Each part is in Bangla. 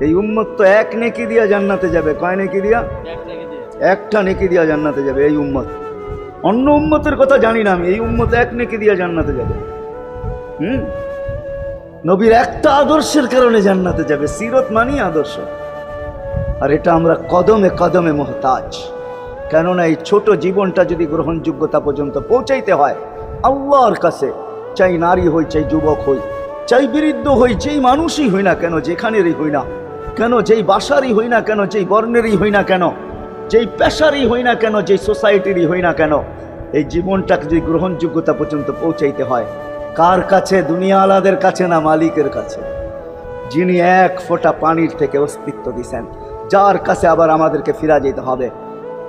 এই উম্মত তো এক নেকি দিয়া জান্নাতে যাবে। কয় নেকি দিয়া? একটা নেকি দিয়া জান্নাতে যাবে এই উম্মত। অন্য উম্মতের কথা জানি না আমি, এই উম্মত এক নেকি দিয়া জান্নাতে যাবে। নবীর একটা আদর্শের কারণে জান্নাতে যাবে। সিরত মানি আদর্শ। আর এটা আমরা কদমে কদমে মোহতাজ। কেননা এই ছোট জীবনটা যদি গ্রহণযোগ্যতা পর্যন্ত পৌঁছাইতে হয় আল্লাহর কাছে, চাই নারী হই, চাই যুবক হই, চাই বৃদ্ধ হই, যেই মানুষই হই না কেন, যেখানেরই হই না কেন, যেই বাসারই হই না কেন, যেই বর্ণেরই হই না কেন, যেই পেশারই হই না কেন, যেই সোসাইটিরই হই না কেন, এই জীবনটাকে যদি গ্রহণযোগ্যতা পর্যন্ত পৌঁছাইতে হয় কার কাছে? দুনিয়া আলাদের কাছে না, মালিকের কাছে, যিনি এক ফোঁটা পানির থেকে অস্তিত্ব দিছেন, যার কাছে আবার আমাদেরকে ফিরা যেতে হবে।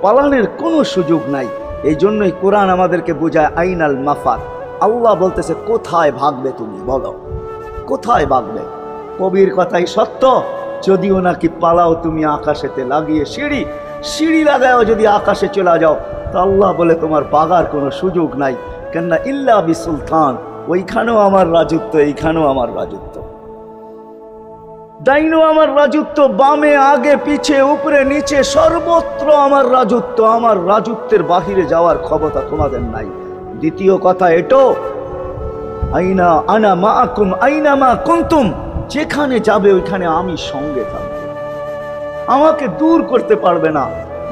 পালানোর কোনো সুযোগ নাই। এই জন্যই কোরআন আমাদেরকে বোঝায় আইনাল মাফার। আল্লাহ বলতেছে কোথায় ভাগবে তুমি, বলো কোথায় ভাগবে? কবির কথাই সত্য, যদিও নাকি পালাও তুমি আকাশেতে লাগিয়ে সিঁড়ি, সিঁড়ি লাগাও যদি আকাশে চলে যাও, তো আল্লাহ বলে তোমার বাগার কোনো সুযোগ নাই। কেননা ইল্লা বি সুলতান, ওইখানেও আমার রাজত্ব, এইখানেও আমার রাজত্ব, ডাইনো আমার রাজত্ব, বামে আগে পিছে উপরে নিচে সর্বত্র আমার রাজত্ব। আমার রাজত্বের বাহিরে যাওয়ার ক্ষমতা তোমাদের নাই। দ্বিতীয় কথা এটো, আইনা আনা মাআকুম আইনা মা কুনতুম, যেখানে যাবে ওইখানে আমি সঙ্গে থাকবো, আমাকে দূর করতে পারবে না।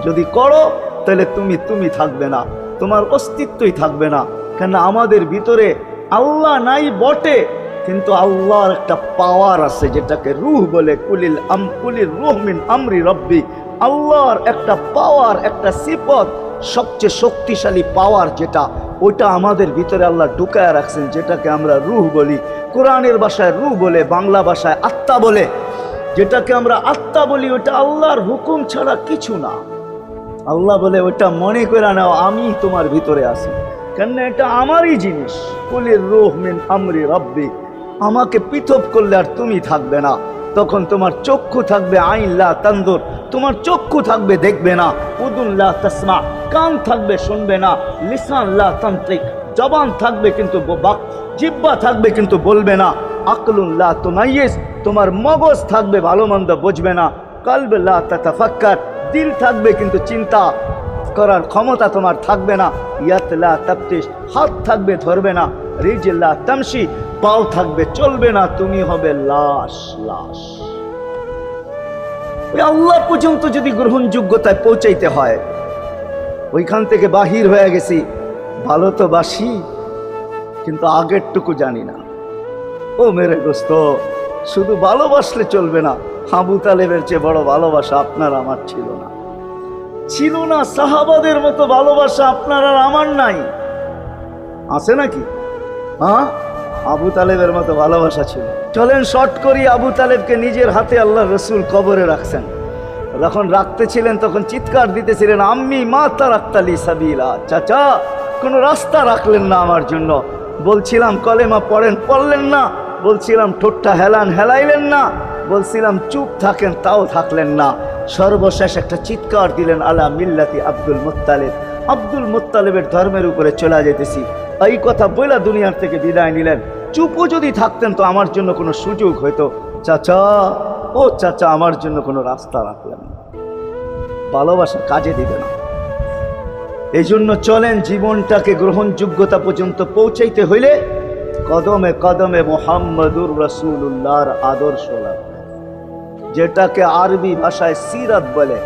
যদি করো তাহলে তুমি থাকবে না, তোমার অস্তিত্বই থাকবে না। কেন আমাদের ভিতরে আল্লাহ নাই বটে, কিন্তু আল্লাহর একটা পাওয়ার আছে যেটাকে রূহ বলে। কুলির রূহ মিন আমরি রব্বি, আল্লাহর একটা পাওয়ার, একটা সিফত, সবচেয়ে শক্তিশালী পাওয়ার যেটা, ওইটা আমাদের ভিতরে আল্লাহ ঢুকায় রাখছেন, যেটাকে আমরা রূহ বলি। কোরআনের ভাষায় রূহ বলে, বাংলা ভাষায় আত্মা বলে। যেটাকে আমরা আত্মা বলি ওটা আল্লাহর হুকুম ছাড়া কিছু না। আল্লাহ বলে ওটা মনে করে নাও আমি তোমার ভিতরে আছি, কেন এটা আমারই জিনিস। কুলির রূহ মিন আমরি রব্বি, আমাকে পৃথক করলে আর তুমি থাকবে না। তখন তোমার চক্ষু থাকবে আইন লা তানদুর, তোমার চক্ষু থাকবে দেখবে না। উদুন লা তাসমা, কান থাকবে শুনবে না। লিসান লা তান্ত্রিক, জবান থাকবে কিন্তু জিহ্বা থাকবে কিন্তু বলবে না। আকলুন লা তুমাইয়িজ, তোমার মগজ থাকবে ভালো মন্দ বুঝবে না। কলব লা তাতাফাক্কার, দিল থাকবে কিন্তু চিন্তা করার ক্ষমতা তোমার থাকবে না। ইয়াত লা তাফতিশ, হাত থাকবে ধরবে না। রিজল লা তামশি, পাও থাকবে চলবে না। তুমি হবে লাশ। লাশ। ওই আল্লাহ পর্যন্ত যদি গ্রহণযোগ্যতায় পৌঁছাইতে হয়, ওইখান থেকে বাহির হয়ে গেছি। ভালো তো বাসি, কিন্তু আগেরটুকু জানি না। ও মেরে দোস্ত, শুধু ভালোবাসলে চলবে না। আবু তালেবের চেয়ে বড় ভালোবাসা আপনার আমার ছিল না, ছিল না। সাহাবাদের মতো ভালোবাসা আপনার আর আমার নাই। আছে নাকি? হ্যাঁ, আবু তালেবের মতো ভালোবাসা ছিল। চলেন শর্ট করি। আবু তালেবকে নিজের হাতে আল্লাহ রসুল কবরে রাখছেন। যখন রাখতেছিলেন তখন চিৎকার দিতেছিলেন, আম্মি মা তারাক্তালি সাবিলা, চাচা কোনো রাস্তা রাখলেন না আমার জন্য। বলছিলাম কলেমা পড়েন, পড়লেন না। বলছিলাম ঠোঁটটা হেলান, হেলাইলেন না। বলছিলাম চুপ থাকেন, তাও থাকলেন না। সর্বশেষ একটা চিৎকার দিলেন, আলা মিল্লাতি আব্দুল মুত্তালিব, আব্দুল মুত্তালিবের ধর্মের উপরে চলে যেতেছি। এই কথা বইলা দুনিয়ার থেকে বিদায় নিলেন। চুপও যদি থাকতেন তো আমার জন্য কোনো সুযোগ হইতো। চাচা, ও চাচা, আমার জন্য কোনো রাস্তা রাখলেন না। ভালোবাসা কাজে দিবে না। এই জন্য চলেন জীবনটাকে গ্রহণযোগ্যতা পর্যন্ত পৌঁছাইতে হইলে কদমে কদমে মুহাম্মদুর রাসূলুল্লাহর আদর্শ লাগবে, যেটাকে আরবি ভাষায় সিরাত বলে,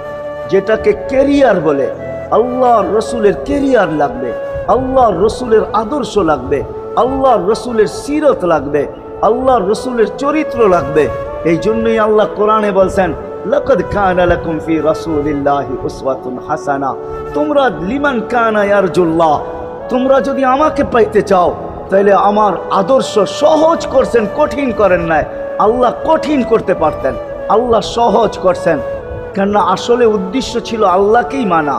যেটাকে কেরিয়ার বলে। আল্লাহর রসুলের কেরিয়ার লাগবে, আল্লাহর রসুলের আদর্শ লাগবে, আল্লাহর রসুলের সিরত লাগবে, আল্লাহর রসুলের চরিত্র লাগবে। এই জন্যই আল্লাহ কোরআনে বলছেন, লাকাদ কানা লাকুম ফি রাসূলিল্লাহি উসওয়াতুন হাসানা, তোমরা লিমান কানা ইয়ারজুল্লাহ, তোমরা যদি আমাকে পাইতে চাও তাহলে আমার আদর্শ সহজ করছেন, কঠিন করেন নাই। আল্লাহ কঠিন করতে পারতেন, আল্লাহ সহজ করছেন। কেননা আসলে উদ্দেশ্য ছিল আল্লাহকেই মানা,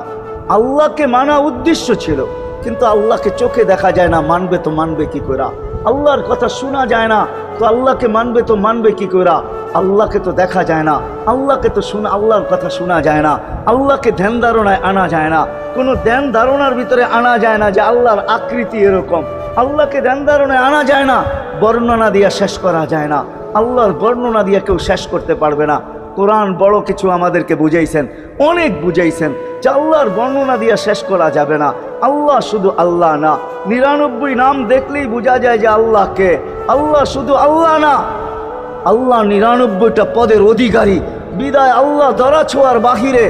আল্লাহকে মানা উদ্দেশ্য ছিল। কিন্তু আল্লাহকে চোখে দেখা যায় না, মানবে তো মানবে কি করে? আল্লাহর কথা শোনা যায় না, তো আল্লাহকে মানবে তো মানবে কি করে? আল্লাহকে তো দেখা যায় না, আল্লাহকে তো আল্লাহর কথা শোনা যায় না, আল্লাহকে ধ্যান ধারণায় আনা যায় না। কোনো ধ্যান ধারণার ভিতরে আনা যায় না যে আল্লাহর আকৃতি এরকম। আল্লাহকে ধ্যান ধারণায় আনা যায় না, বর্ণনা দিয়ে শেষ করা যায় না। আল্লাহর বর্ণনা দিয়ে কেউ শেষ করতে পারবে না। কোরআন বড় কিছু আমাদেরকে বুঝাইছেন, অনেক বুঝাইছেন যে আল্লাহর বর্ণনা দিয়ে শেষ করা যাবে না। আল্লাহ শুধু আল্লাহ না, 99 নাম দেখলেই বোঝা যায় যে আল্লাহকে। আল্লাহ শুধু আল্লাহ না, আল্লাহ 99টা পদের অধিকারী। বিদায় আল্লাহ ধরা ছোঁয়ার বাহিরে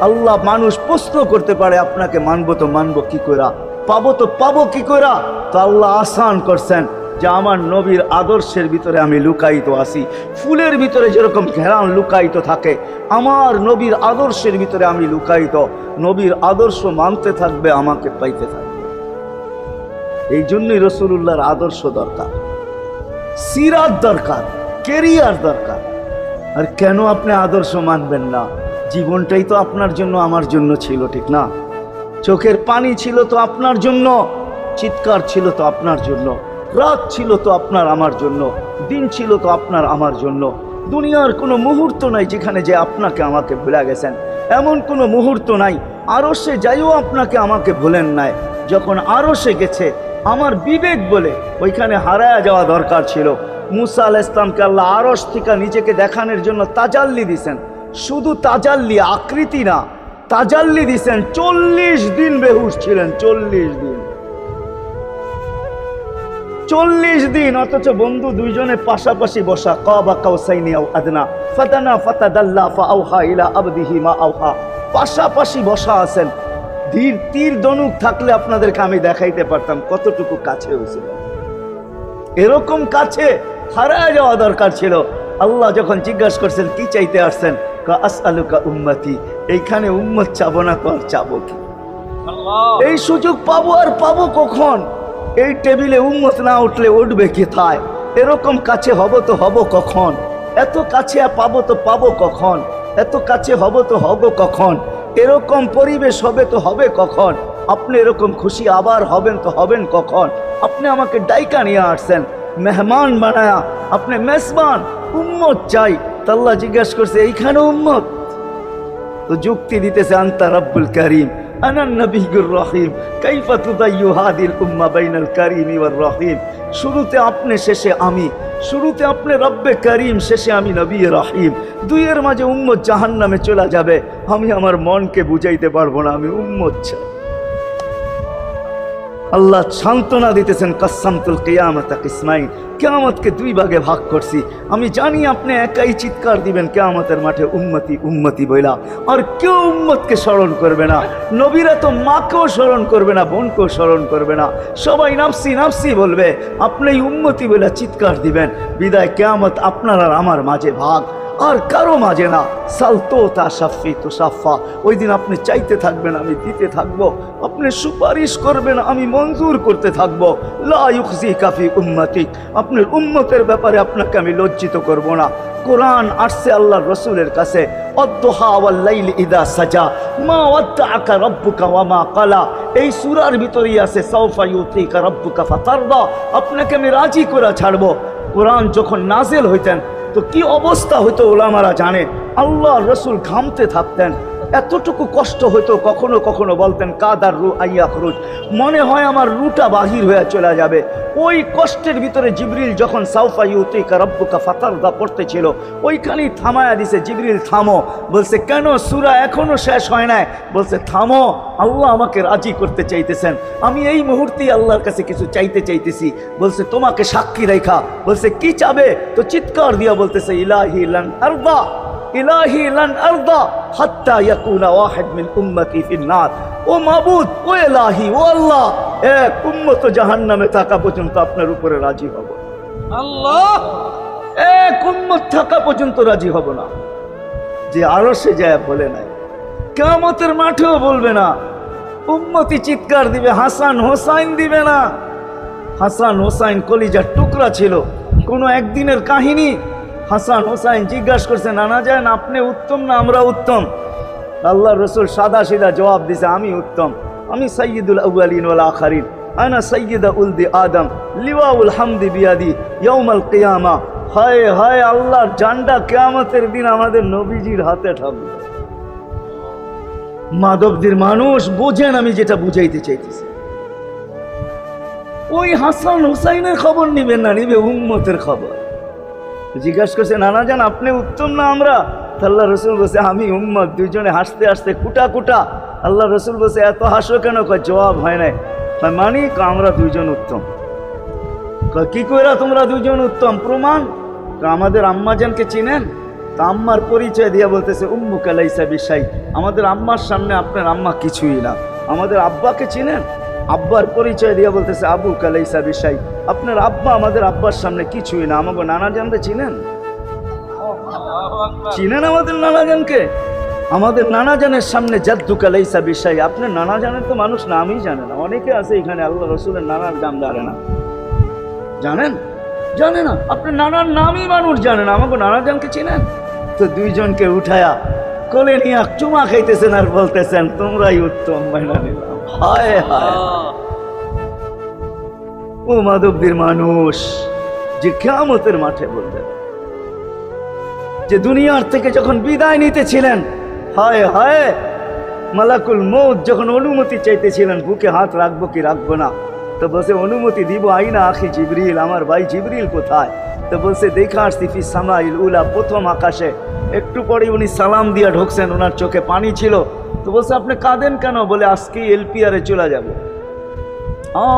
আল্লাহ মানুষ প্রশ্ন করতে পারে, আপনাকে মানবো তো মানবো কি কইরা, পাবো তো পাবো কি কইরা। তো আল্লাহ আসান করছেন যে আমার নবীর আদর্শের ভিতরে আমি লুকায়িত আছি। ফুলের ভিতরে যেরকম ঘেরান লুকায়িত থাকে, আমার নবীর আদর্শের ভিতরে আমি লুকায়িত। নবীর আদর্শ মানতে থাকবে, আমাকে পাইতে থাকবে। এই জন্যই রাসূলুল্লাহর আদর্শ দরকার, সিরাত দরকার, কেরিয়ার দরকার। আর কেন আপনি আদর্শ মানবেন না? জীবনটাই তো আপনার জন্য আমার জন্য ছিল, ঠিক না? চোখের পানি ছিল তো আপনার জন্য, চিৎকার ছিল তো আপনার জন্য, রাত ছিল তো আপনার আমার জন্য, দিন ছিল তো আপনার আমার জন্য। দুনিয়ার কোনো মুহূর্ত নাই যেখানে যে আপনাকে আমাকে ভুলে গেছেন, এমন কোনো মুহূর্ত নাই। আরশে যাইও আপনাকে আমাকে ভুলেন নাই। যখন আরশে গেছে আমার বিবেক বলে ওইখানে হারায়া যাওয়া দরকার ছিল। মুসা আলাইহিস সালামকে আল্লাহ আরশ থেকে নিজেকে দেখানোর জন্য তাজাল্লি দিছেন। শুধু তাজাল্লি, আকৃতি না, তাজাল্লি দিছেন। 40 দিন বেহুশ ছিলেন, 40 দিন, 40 দিন। অথচ বন্ধু দুইজনে পাশাপাশি বসা, কাবা কাউসাইনি আও আদনা ফাতানা ফাতাদাল্লা ফাআওহা ইলা আবদিহি মা আওহা, পাশাপাশি বসা আছেন। তীর ধনুক থাকলে আপনাদেরকে আমি দেখাইতে পারতাম কতটুকু কাছে হয়েছিল। এরকম কাছে হারায় যাওয়া দরকার ছিল। আল্লাহ যখন জিজ্ঞাসা করছেন কি চাইতে আসছেন, আসআলুকা উম্মতি, এইখানে উম্মত চাবো না তো আর চাবো কি? এই সুযোগ পাবো আর পাবো কখন? এই টেবিলে উম্মত না উঠলে উঠবে কোথায়? এরকম কাছে হব তো হব কখন? এত কাছে পাবো তো পাবো কখন? এত কাছে হব তো হব কখন? এরকম পরিবেশ হবে তো হবে কখন? আপনি এরকম খুশি আবার হবেন তো হবেন কখন? আপনি আমাকে ডাইকা নিয়ে আসছেন, মেহমান বানায়া, আপনি মেজবান, উম্মত চাই। তা আল্লাহ জিজ্ঞাসা করছে এইখানে উম্মত? তো যুক্তি দিতেছে আনতা রব্বুল করিম আনান নবিয়্যুর রহিম কাইফা তুদাইয়ু হাদিল উম্মাহ বাইনাল কারীমি ওয়ার রহিম। শুরুতে আপনি, শেষে আমি। শুরুতে আপনি রব্বে করিম, শেষে আমি নবী রহিম। দুইয়ের মাঝে উম্মত জাহান্নামে চলে যাবে। আমি আমার মনকে বুঝাইতে পারবো না, আমি উম্মত চাই। আল্লাহ সান্ত্বনা দিতেছেন, কাসসামতুল কিয়ামাতা কিসমাইন, কিয়ামতকে 2 ভাগে ভাগ করছি। আমি জানি আপনি একাই চিৎকার দিবেন কিয়ামতের মাঠে উম্মতি উম্মতি বইলা, আর কেউ উম্মতকে স্মরণ করবে না। নবীরা তো মাকেও স্মরণ করবে না, বোনকেও স্মরণ করবে না, সবাই নাফসি নাফসি বলবে। আপনি উম্মতি বইলা চিৎকার দিবেন। বিদায় কিয়ামত আপনার আর আমার মাঝে ভাগ, আর কারো মাঝে না। সালতো তা সাফি তো সাফা, ওই দিন আপনি চাইতে থাকবেন, আমি দিতে থাকবো। আপনি সুপারিশ করবেন, আমি মঞ্জুর করতে থাকবো। লা ইউখজিকা ফি উম্মতিক, আপনার উম্মতের ব্যাপারে আপনাকে আমি লজ্জিত করব না। কোরআন আসছে আল্লাহর রাসূলের কাছে, আদ-দুহা ওয়াল লাইলি ইযা সাজা মা ওয়াদ্দাআকা রাব্বুকা ওয়া মা ক্বালা। এই সূরার ভিতরেই আছে সাউফা ইউতিকা রাব্বুকা ফাতারদা, আপনাকে আমি রাজি করে ছাড়বো। কোরআন যখন নাজিল হইতেন তো কি অবস্থা হইতো ওলামারা জানে। আল্লাহ রসুল ঘামতে থাকতেন, এতটুকু কষ্ট হইতো। কখনো কখনো বলতেন কাদার রু আইয়া খরুজ, মনে হয় আমার রুটা বাহির হয়ে চলে যাবে। ওই কষ্টের ভিতরে জিবরিল যখন সাউফা ইউতিকা রাব্বুকা ফাতারদা পড়তেছিল, ওইখানেই থামায়া দিছে, জিবরিল থামো। বলছে কেন? সূরা এখনো শেষ হয় নাই। বলছে থামো, আল্লাহ আমাকে রাজি করতে চাইতেছেন, আমি এই মুহূর্তেই আল্লাহর কাছে কিছু চাইতে চাইতেছি। বলছে তোমাকে সাক্ষী রেখা। বলছে কি চাবে? তো চিৎকার দিয়া বলতেছে ইলাহি লান আরদা, ইলাহি লান আরদা হাত্তা ইয়াকুনা ওয়াহিদ মিন উম্মতি ফিন নার। ও মাবুদ, ও ইলাহি, ও আল্লাহ, এক উম্মত জাহান্নামে থাকা পর্যন্ত আপনার উপরে রাজি হব। আল্লাহ, এক উম্মত থাকা পর্যন্ত রাজি হব না। যে আরশে যায় বলে নাই, কিয়ামতের মাঠেও বলবে না। উম্মতি চিৎকার দিবে, হাসান হোসাইন দিবে না। হাসান হোসাইন কলিজার টুকরা ছিল, কোনো একদিনের কাহিনী। হাসান হোসাইন জিজ্ঞাসা করছে নানা যান আপনি উত্তম না আমরা উত্তম? আল্লাহ রসুল সাদা সিধা জবাব দিছে আমি উত্তম, আমি সাইয়্যিদুল আউয়ালিন ওয়াল আখিরিন, আনা সাইয়্যিদা উলদি আদম, লিওয়াউল হামদি বিয়াদি ইয়াউমাল কিয়ামা। হায় হায়, আল্লাহর জান্ডা কিয়ামতের দিন আমাদের নবীজির হাতে থাকবে। মাধবদের মানুষ বোঝেন আমি যেটা বুঝাইতে চাইতেছি। ওই হাসান হুসাইনের খবর নিবেন না, নিবে উম্মতের খবর। জিজ্ঞাসা করছে নানা যান আপনি উত্তম না আমরা? আল্লাহ রসুল বলছে আমি উম্মত। দুইজনে হাসতে হাসতে কুটা কুটা। আল্লাহ রসুল বলছে এত হাসো কেন? কয় জবাব হয় নাই। মানি আমরা দুইজন উত্তম। কি কইরা তোমরা দুইজন উত্তম? প্রমাণ। আমাদের আম্মাজানকে চিনেন? তা আম্মার পরিচয় দিয়া বলতেছে উম্মু কালাইসা বিশাই, আমাদের আম্মার সামনে আপনার আম্মা কিছুই না। আমাদের আব্বাকে চিনেন? আব্বার পরিচয় দিয়া বলতেছে আবু কালাইসা বিশাই, আপনার আব্বা আমাদের আব্বার সামনে কিছুই না। আমাকে নানাজানকে চিনেন? চিনেন আমাদের নানাজানকে? আমাদের নানাজানের সামনে জাদ্দু কালাইসা বিশাই, আপনার নানাজানের তো মানুষ নামই জানে না। অনেকে আছে এখানে আল্লাহ রসুলের নানার নাম জানে না। জানেন? জানে না। আপনার নানার নামই মানুষ জানে না। আমাকে নানাজানকে চিনেন? তো দুইজনকে উঠায়া কোলে নিয়ে চুমা খাইতেছেন আর বলতেছেন তোমরাই উত্তম, মাইনা নিলাম। হায় হায়, ও মাধবদীর মানুষ যে কিয়ামতের মাঠে বলতেন, যে দুনিয়ার থেকে যখন বিদায় নিতেছিলেন, হায় হায়, মালাকুল মউত যখন অনুমতি চাইতেছিলেন বুকে হাত রাখবো কি রাখবো না, তো বলছে অনুমতি দিব। আইনা আখি জিবরিল, আমার ভাই জিবরিল কোথায়? তো বলছে দেখা আসছি ফি সামাইল উলা, প্রথম আকাশে। একটু পরে উনি সালাম দিয়া ঢুকছেন, ওনার চোখে পানি ছিল। তো বলছে আপনি কাঁদেন কেন? বলে আজকে এলপিআরে চলে যাব,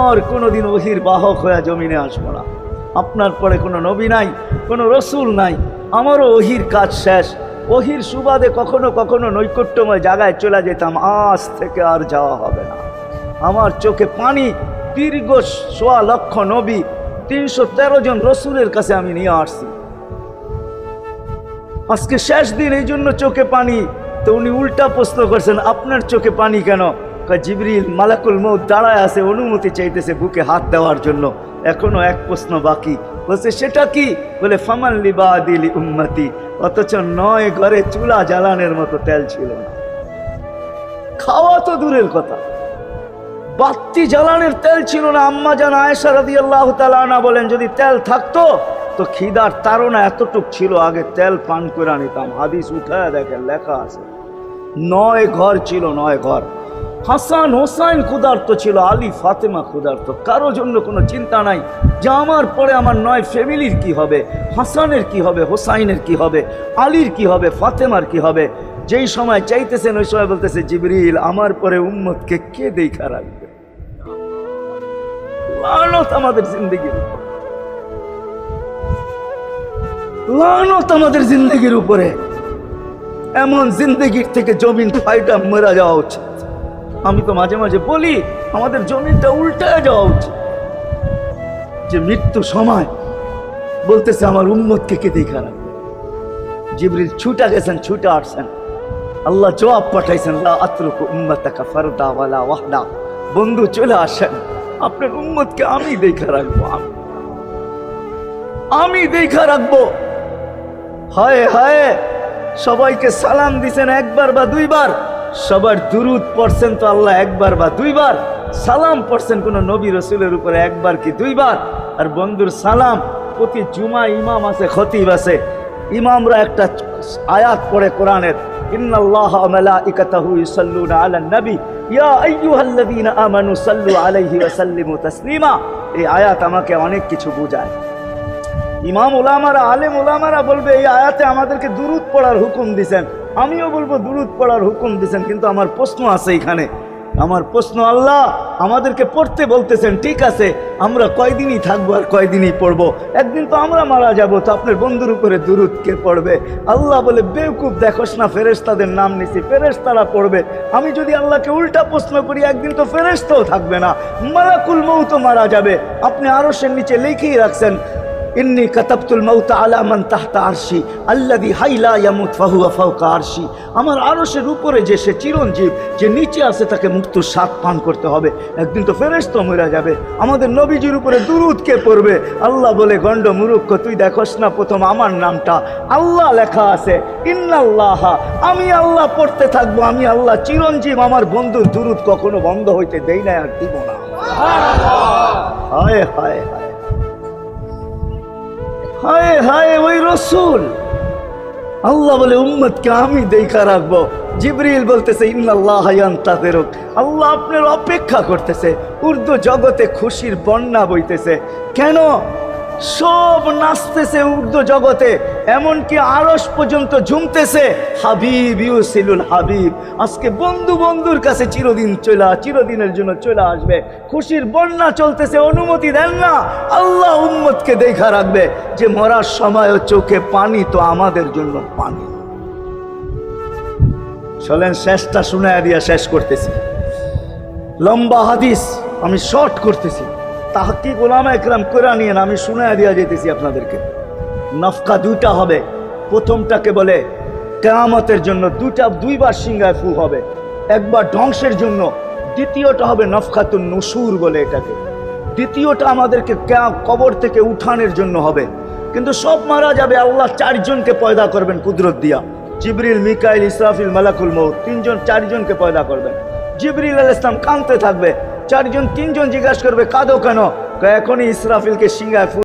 আর কোনোদিন ওহির বাহক হয়ে জমিনে আসবো না। আপনার পরে কোনো নবী নাই, কোনো রসুল নাই, আমারও ওহির কাজ শেষ। ওহির সুবাদে কখনো কখনো নৈকট্যময় জায়গায় চলে যেতাম, আজ থেকে আর যাওয়া হবে না। আমার চোখে পানি। দীর্ঘ ১.৫ লক্ষ নবী, ৩১৩ জন রসুলের কাছে আমি নিয়ে আসছি। আজকে শেষ দিন, এই জন্য চোখে পানি। তো উনি উল্টা প্রশ্ন করছেন আপনার চোখে পানি কেন? জিবরিল মালাকুল মউত দাঁড়ায় আছে, অনুমতি চাইতেছে বুকে হাত দেওয়ার জন্য। এখনো এক প্রশ্ন বাকি। বলছে সেটা কি? বলে ফামান লিবাদিলি উম্মতি। অথচ ৯ ঘরে চুলা জ্বালানোর মতো তেল ছিল না। খাওয়া তো দূরের কথা, বাতি জ্বালানোর তেল ছিল না। আম্মা জান আয়েশা রাদিয়াল্লাহু তাআলা আনহা বলেন যদি তেল থাকতো তো খিদার তাড়না এতটুক ছিল, আগে তেল পান করে নিতাম। হাদিস উঠায় দেখেন, লেখা আছে ৯ ঘর ছিল, ৯ ঘর। হাসান হোসাইন ক্ষুধার্ত ছিল, আলী ফাতেমা ক্ষুধার্ত। কারো জন্য কোনো চিন্তা নাই যে আমার পরে আমার ৯ ফ্যামিলির কি হবে, হাসানের কি হবে, হোসাইনের কি হবে, আলীর কি হবে, ফাতেমার কি হবে। যেই সময় চাইতেছেন ওই সময় বলতেছে জিবরিল আমার পরে উম্মতকে কে দেখা রাখবে? লানত আমাদের জিন্দেগির উপর, লানত আমাদের জিন্দেগির উপরে। এমন জিন্দেগির থেকে জমিন ফাইটা মরা যাওয়া উচিত। আমি তো মাঝে মাঝে বলি আমাদের জমিনটা উল্টায় যাওয়া উচিত, যে মৃত্যু সময় বলতেছে আমার উম্মতকে কে দেখা রাখবে। জিবরিল ছুটা গেছেন, ছুটা আসছেন, আল্লাহ জবাব পাঠাইছেন লা আতরুকু উম্মাতাকা ফারদা ওয়ালা ওয়াহদা। বন্ধু চলে আসেন, আপনার উম্মতকে আমি দেখা রাখবো, আমি দেখা রাখবো। হায় হায়, সবাইকে সালাম দিছেন একবার বা দুইবার, সবার দুরুদ পড়ছেন তো আল্লাহ একবার বা দুইবার, সালাম পড়ছেন কোন নবী রসুলের উপরে একবার কি দুইবার। আর বন্ধুর সালাম প্রতি জুমা ইমাম আছে, খতিব আছে, ইমামরা একটা আয়াত পড়ে কোরআনের, ইন্নাল্লাহা ওয়া মালাইকাতাহু ইউসাল্লুনা আলান নবী ইয়া আইয়ুহাল্লাযীনা আমানু সাল্লু আলাইহি ওয়া সাল্লিমু তাসলিমা। এই আয়াত আমাকে অনেক কিছু বোঝায়। ইমাম ওলামারা, আলেম ওলামারা বলবে এই আয়াতে আমাদেরকে দুরুদ পড়ার হুকুম দিছেন, আমিও বলবো দুরুদ পড়ার হুকুম দিছেন। কিন্তু আমার প্রশ্ন আছে এখানে, আমার প্রশ্ন, আল্লাহ আমাদেরকে পড়তে বলতেছেন, ঠিক আছে, আমরা কয়দিনই থাকবো আর কয়দিনই পড়বো? একদিন তো আমরা মারা যাব, তো আপনার বন্ধুর উপরে দুরুদ কে পড়বে? আল্লাহ বলে বেওকুফ, দেখোস না ফেরেশতাদের নাম নিছি, ফেরেশতারা পড়বে। আমি যদি আল্লাহকে উল্টা প্রশ্ন করি, একদিন তো ফেরেশতাও থাকবে না, মালাকুল মউত মারা যাবে। আপনি আরশের নিচে লিখেই রাখছেন ইন্নী কাতাবতুল মাউতা আলা মান তাহতা আরশি আল্লাযী হাইলা ইয়ামুত ফাহুয়া ফাওকা আরশি। আমার আরশের উপরে যে সে চিরঞ্জীব, যে নিচে আছে তাকে মৃত্যুর স্বাদ পান করতে হবে। একদিন তো ফেরেশতা মরে যাবে, আমাদের নবীজির উপরে দুরুদ কে পড়বে? আল্লাহ বলে গন্ড মূর্খ, তুই দেখোস না প্রথম আমার নামটা আল্লাহ লেখা আছে, ইন্নাল্লাহ, আমি আল্লাহ পড়তে থাকবো, আমি আল্লাহ চিরঞ্জীব, আমার বন্ধুর দুরুদ কখনো বন্ধ হইতে দেই না আর দিব না। হায় হায় হায় হায় হায়, ওই রসুল। আল্লাহ বলে উম্মতকে আমি দেখা রাখবো। জিবরিল বলতেছে ইন্নাল্লাহ ইয়ান্তাযিরুক, আল্লাহ আপনার অপেক্ষা করতেছে। উর্দু জগতে খুশির বন্যা বইতেছে। কেন? সব নাচতেছে উর্দু জগতে, এমনকি আরশ পর্যন্ত ঝুমতেছে। হাবিব ইউসিলুল হাবিব, আজকে বন্ধু বন্ধুর কাছে চিরদিনের জন্য চলে আসবে। খুশির বন্যা চলতেছে, অনুমতি দেন না। আল্লাহ উম্মতকে দেখা রাখবে যে মরার সময় চোখে পানি তো আমাদের জন্য পানি। চলেন শেষটা শুনায়া দিয়া শেষ করতেছি। লম্বা হাদিস আমি শর্ট করতেছি, তাহকিক উলামা একরাম করে নিয়েন, আমি শুনায়া দিয়া যেতেছি আপনাদেরকে। নফকা দুইটা হবে, প্রথমটাকে বলে কিয়ামতের জন্য, দুইবার সিংহায় ফু হবে, একবার ধ্বংসের জন্য, দ্বিতীয়টা হবে নফকাতুন নুশুর বলে এটাকে। দ্বিতীয়টা আমাদেরকে কবর থেকে উঠানোর জন্য হবে। কিন্তু সব মারা যাবে, আল্লাহ চারজনকে পয়দা করবেন কুদরত দিয়া। জিবরিল, মিকাইল, ইসরাফিল, মালাকুল মউত, চারজনকে পয়দা করবেন। জিবরিল আলাইহিস সালাম কাঁদতে থাকবে, তিনজন জিজ্ঞাসা করবে কাঁদো কেন? এখনই ইসরাফিলকে সিংহায়